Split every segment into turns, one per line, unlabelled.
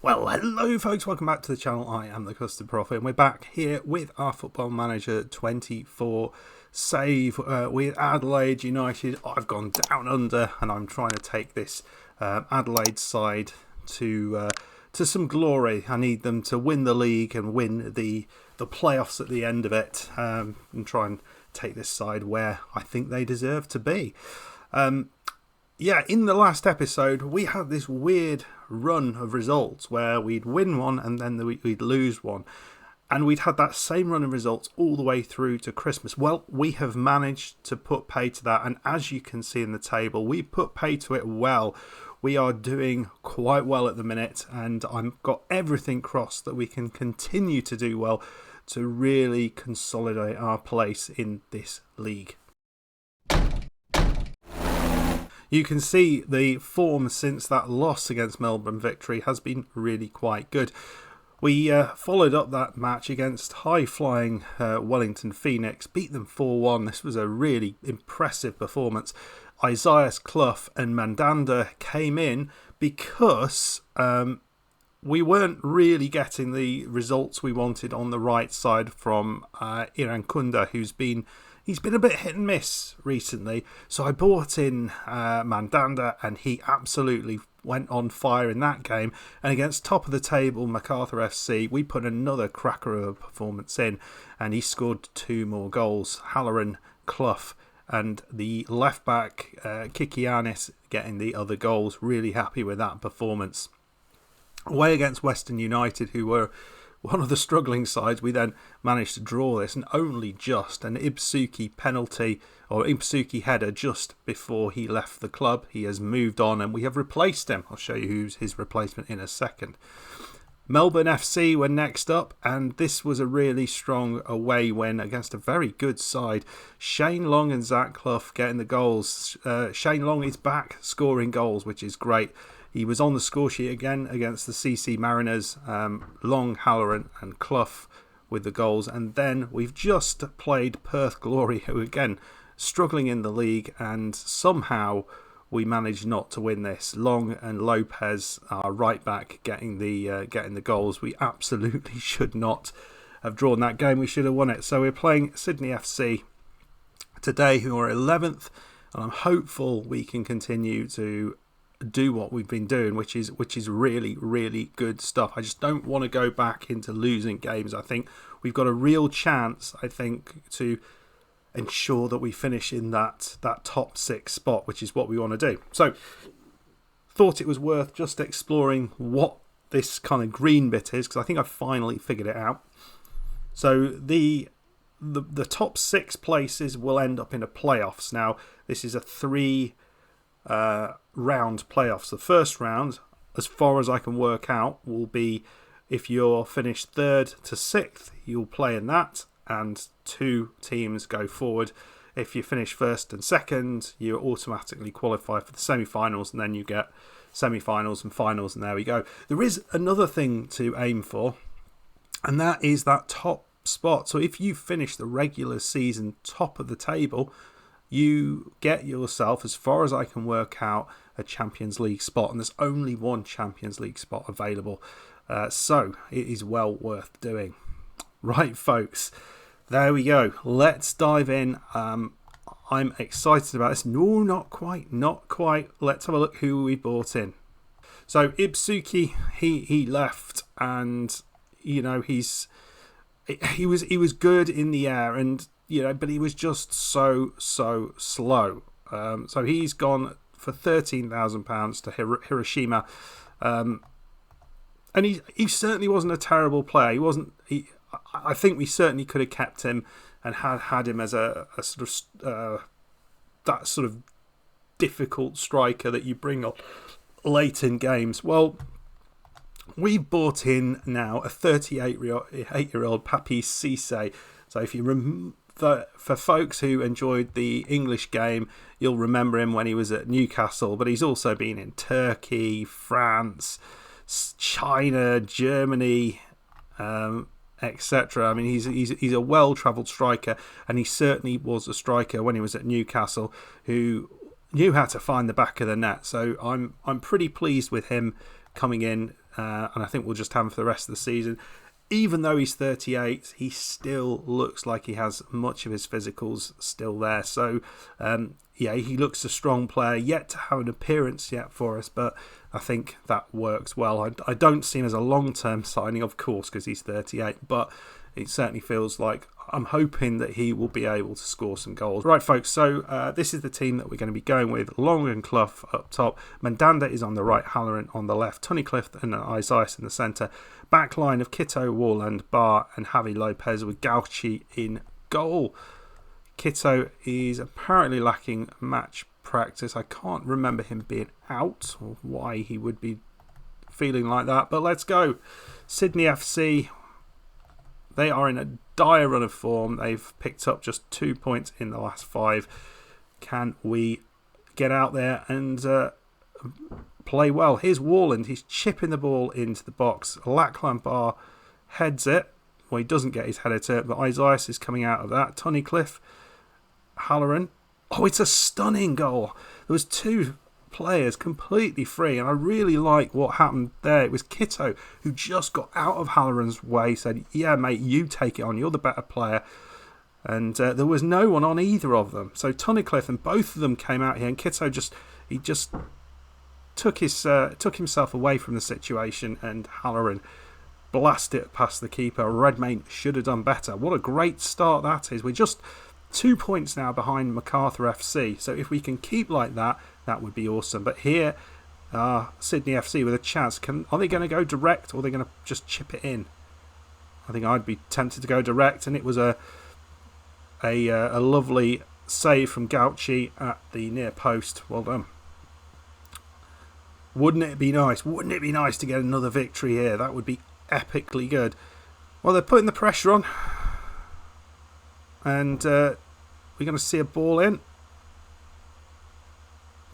Well, hello folks, welcome back to the channel. I am the Custard Prophet, and we're back here with our Football Manager 24 save with Adelaide United. I've gone down under, and I'm trying to take this Adelaide side to some glory. I need them to win the league and win the playoffs at the end of it, and try and take this side where I think they deserve to be. In the last episode, we had this weird run of results where we'd win one and then we'd lose one. And we'd had that same run of results all the way through to Christmas. Well, we have managed to put pay to that. And as you can see in the table, we put pay to it well. We are doing quite well at the minute. And I've got everything crossed that we can continue to do well to really consolidate our place in this league. You can see the form since that loss against Melbourne Victory has been really quite good. We followed up that match against high-flying Wellington Phoenix, beat them 4-1. This was a really impressive performance. Isaiah Clough and Mandanda came in because we weren't really getting the results we wanted on the right side from Irankunda, He's been a bit hit and miss recently, so I brought in Mandanda, and he absolutely went on fire in that game. And against top of the table MacArthur FC, we put another cracker of a performance in, and he scored 2 more goals. Halloran, Clough, and the left back Kikianis getting the other goals. Really happy with that performance. Away against Western United, who were one of the struggling sides, we then managed to draw this, and only just an Ibsuki penalty or Ibsuki header just before he left the club. He has moved on and we have replaced him. I'll show you who's his replacement in a second. Melbourne FC were next up, and this was a really strong away win against a very good side. Shane Long and Zach Clough getting the goals. Shane Long is back scoring goals, which is great. He was on the score sheet again against the CC Mariners. Long, Halloran and Clough with the goals. And then we've just played Perth Glory, who again struggling in the league, and somehow we managed not to win this. Long and Lopez, our right back, getting the goals. We absolutely should not have drawn that game. We should have won it. So we're playing Sidney FC today, who are 11th, and I'm hopeful we can continue to do what we've been doing, which is really, really good stuff. I just don't want to go back into losing games. I think we've got a real chance, to ensure that we finish in that top 6 spot, which is what we want to do. So thought it was worth just exploring what this kind of green bit is, because I think I've finally figured it out. So the top 6 places will end up in a playoffs. Now this is a 3 round playoffs. The first round, as far as I can work out, will be if you're finished 3rd to 6th, you'll play in that, and 2 teams go forward. If you finish 1st and 2nd, you automatically qualify for the semi-finals, and then you get semi-finals and finals, and there we go. There is another thing to aim for, and that is that top spot. So if you finish the regular season top of the table, you get yourself, as far as I can work out, a Champions League spot, and there's only one Champions League spot available, so it is well worth doing. Right, folks, there we go. Let's dive in. I'm excited about this. No, not quite. Let's have a look who we brought in. So Ibsuki, he left, and he was good in the air, and but he was just so slow. So he's gone for £13,000 to Hiroshima, and he certainly wasn't a terrible player. I think we certainly could have kept him and had him as a sort of that sort of difficult striker that you bring on late in games. Well, we brought in now a 38-year-old Papi Cisse. So if you for folks who enjoyed the English game, you'll remember him when he was at Newcastle, but he's also been in Turkey, France, China, Germany, etc. I mean, he's a well-travelled striker, and he certainly was a striker when he was at Newcastle who knew how to find the back of the net. So I'm pretty pleased with him coming in and I think we'll just have him for the rest of the season. Even though he's 38, he still looks like he has much of his physicals still there. So, he looks a strong player, yet to have an appearance yet for us, but I think that works well. I don't see him as a long-term signing, of course, because he's 38, but it certainly feels like I'm hoping that he will be able to score some goals. Right, folks, so this is the team that we're going to be going with. Long and Clough up top. Mandanda is on the right, Halloran on the left. Tunnicliffe and Isaias in the centre. Back line of Kitto, Warland, Barr and Javi Lopez with Gauchi in goal. Kitto is apparently lacking match practice. I can't remember him being out or why he would be feeling like that, but let's go. Sidney FC, they are in a dire run of form. They've picked up just 2 points in the last 5. Can we get out there and play well? Here's Warland. He's chipping the ball into the box. Lachlan Barr heads it. Well, he doesn't get his header to it, but Isaias is coming out of that. Tunnicliffe, Halloran. Oh, it's a stunning goal. There was 2 players completely free, and I really like what happened there. It was Kitto who just got out of Halloran's way, said, yeah mate, you take it on, you're the better player, and there was no one on either of them. So Tunnicliffe and both of them came out here, and Kitto just took himself away from the situation, and Halloran blasted it past the keeper. Redmayne should have done better. What a great start that is. We're just 2 points now behind MacArthur FC, so if we can keep like that, that would be awesome. But here, Sidney FC with a chance. Are they going to go direct, or are they going to just chip it in? I think I'd be tempted to go direct, and it was a lovely save from Gauchi at the near post. Well done. Wouldn't it be nice? Wouldn't it be nice to get another victory here? That would be epically good. Well, they're putting the pressure on, and we're going to see a ball in.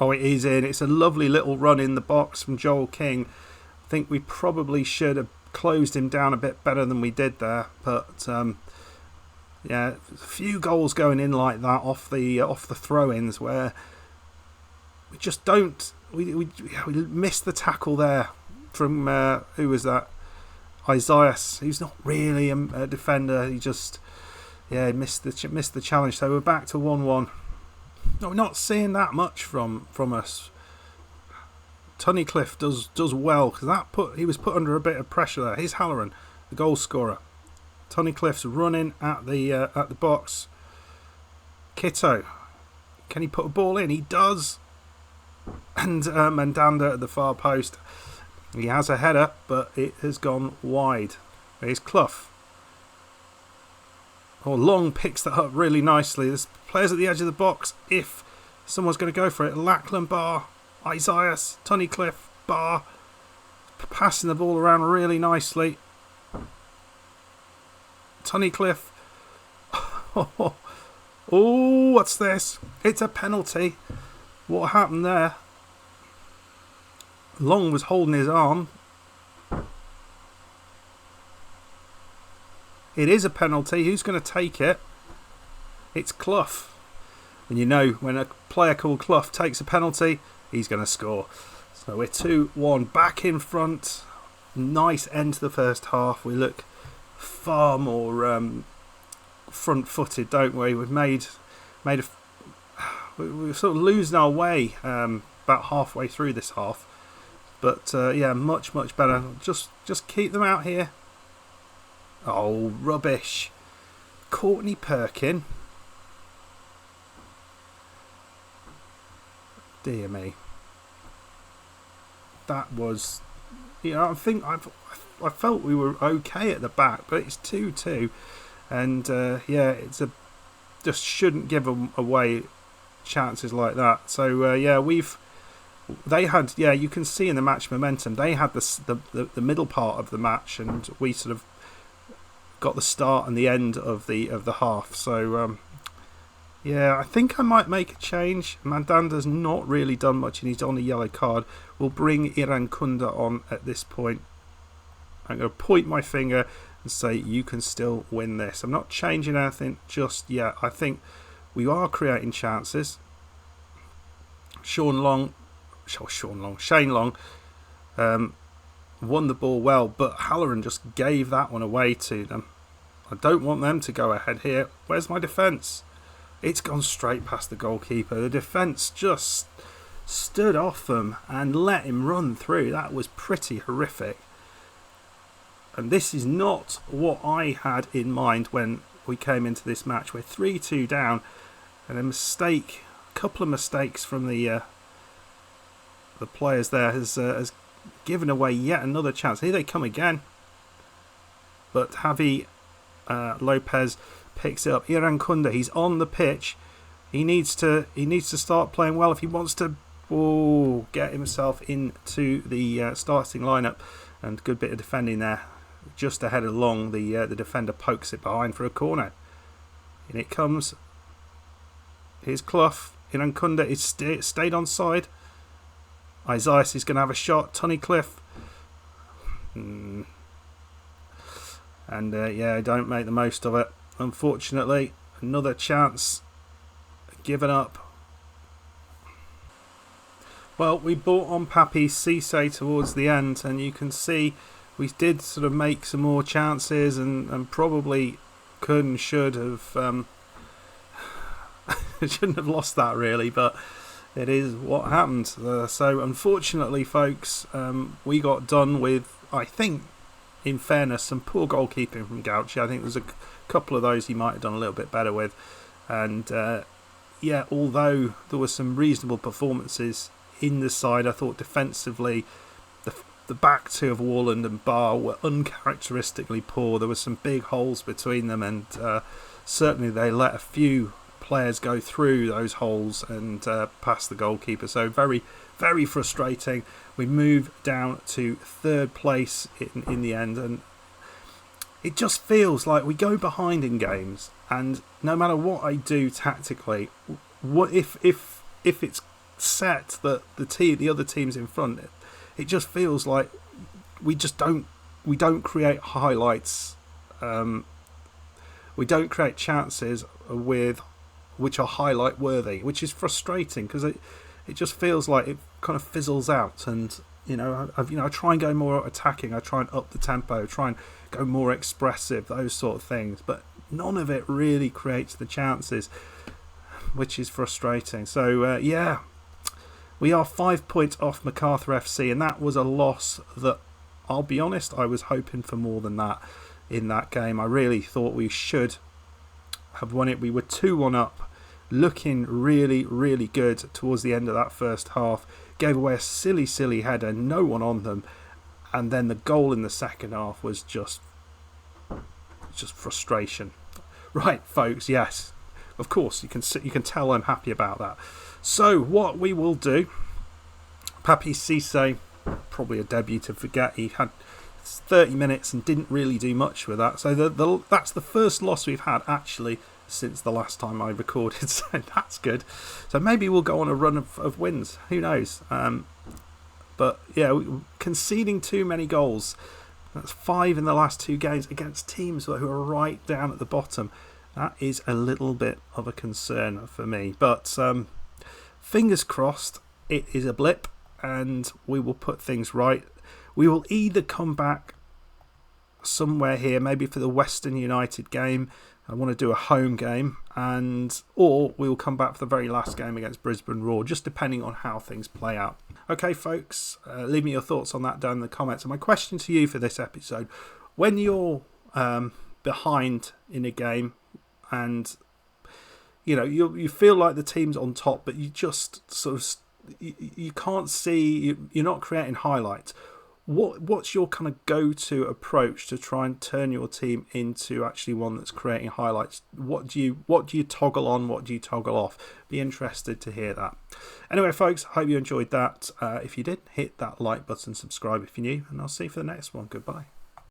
Oh, it is in. It's a lovely little run in the box from Joel King. I think we probably should have closed him down a bit better than we did there. But, a few goals going in like that off the throw-ins where we just don't... We missed the tackle there from... who was that? Isaias. He's not really a defender. He just... missed the challenge. So we're back to 1-1. No, we're not seeing that much from us. Tunnicliffe does well, because he was put under a bit of pressure there. Here's Halloran, the goal scorer. Tunnicliffe's running at the box. Kitto, can he put a ball in? He does. And Mandanda at the far post. He has a header, but it has gone wide. Here's Clough. Long picks that up really nicely. There's players at the edge of the box if someone's going to go for it. Lachlan Barr, Isaias, Tunnicliffe, Barr, passing the ball around really nicely. Tunnicliffe. Oh, what's this? It's a penalty. What happened there? Long was holding his arm. It is a penalty. Who's going to take it? It's Clough. And you know, when a player called Clough takes a penalty, he's going to score. So we're 2-1 back in front. Nice end to the first half. We look far more front-footed, don't we? We're sort of losing our way about halfway through this half. But much better. Just keep them out here. Oh, rubbish. Courtney Perkin. Dear me. That was... I think I felt we were okay at the back, but it's 2-2. And, just shouldn't give them away chances like that. So, they had... you can see in the match momentum, they had the middle part of the match, and we sort of got the start and the end of the half. So I think I might make a change. Mandanda's not really done much, and he's on a yellow card. We'll bring Irankunda on at this point. I'm going to point my finger and say you can still win this. I'm not changing anything just yet. I think we are creating chances. Shane Long won the ball well, but Halloran just gave that one away to them. I don't want them to go ahead here. Where's my defence? It's gone straight past the goalkeeper. The defence just stood off him and let him run through. That was pretty horrific. And this is not what I had in mind when we came into this match. We're 3-2 down, and a couple of mistakes from the players there has given away yet another chance. Here they come again. But Javi Lopez picks it up. Irankunda, he's on the pitch. He needs to start playing well if he wants to get himself into the starting lineup. And good bit of defending there. Just ahead along, the defender pokes it behind for a corner. In it comes. Here's Clough. Irankunda is stayed on side. Isaias is going to have a shot. Tunnicliffe. And don't make the most of it. Unfortunately, another chance given up. Well, we brought on Papi Cisse towards the end, and you can see we did sort of make some more chances and probably could and should have shouldn't have lost that really, but it is what happened. So unfortunately, folks, we got done with, I think, in fairness, some poor goalkeeping from Gauchi. I think there's a couple of those he might have done a little bit better with. And although there were some reasonable performances in the side, I thought defensively the back two of Warland and Barr were uncharacteristically poor. There were some big holes between them, and certainly they let a few players go through those holes and past the goalkeeper. So very, very frustrating. We move down to third place in the end, and it just feels like we go behind in games, and no matter what I do tactically, what if it's set that the other team's in front, it just feels like we don't create highlights, we don't create chances which are highlight worthy, which is frustrating because it just feels like it kind of fizzles out. And I try and go more attacking, I try and up the tempo, try and go more expressive, those sort of things, but none of it really creates the chances, which is frustrating. So we are 5 points off MacArthur FC, and that was a loss that, I'll be honest, I was hoping for more than that in that game. I really thought we should have won it. We were 2-1 up, looking really, really good towards the end of that first half. Gave away a silly header, no one on them, and then the goal in the second half was just frustration. Right, folks, yes, of course, you can tell I'm happy about that. So what we will do, Papi Cisse, probably a debut to forget. He had 30 minutes and didn't really do much with that. So that's the first loss we've had actually since the last time I recorded. So that's good. So maybe we'll go on a run of wins. Who knows? But yeah, conceding too many goals. That's 5 in the last 2 games against teams who are right down at the bottom. That is a little bit of a concern for me. But fingers crossed it is a blip and we will put things right. We will either come back somewhere here, maybe for the Western United game. I want to do a home game, or we will come back for the very last game against Brisbane Roar, just depending on how things play out. Okay, folks, leave me your thoughts on that down in the comments. And my question to you for this episode, when you're behind in a game and you feel like the team's on top, but you just sort of you can't see, you're not creating highlights. What's your kind of go-to approach to try and turn your team into actually one that's creating highlights? What do you toggle on? What do you toggle off? Be interested to hear that. Anyway, folks, I hope you enjoyed that. If you did, hit that like button, subscribe if you're new, and I'll see you for the next one. Goodbye.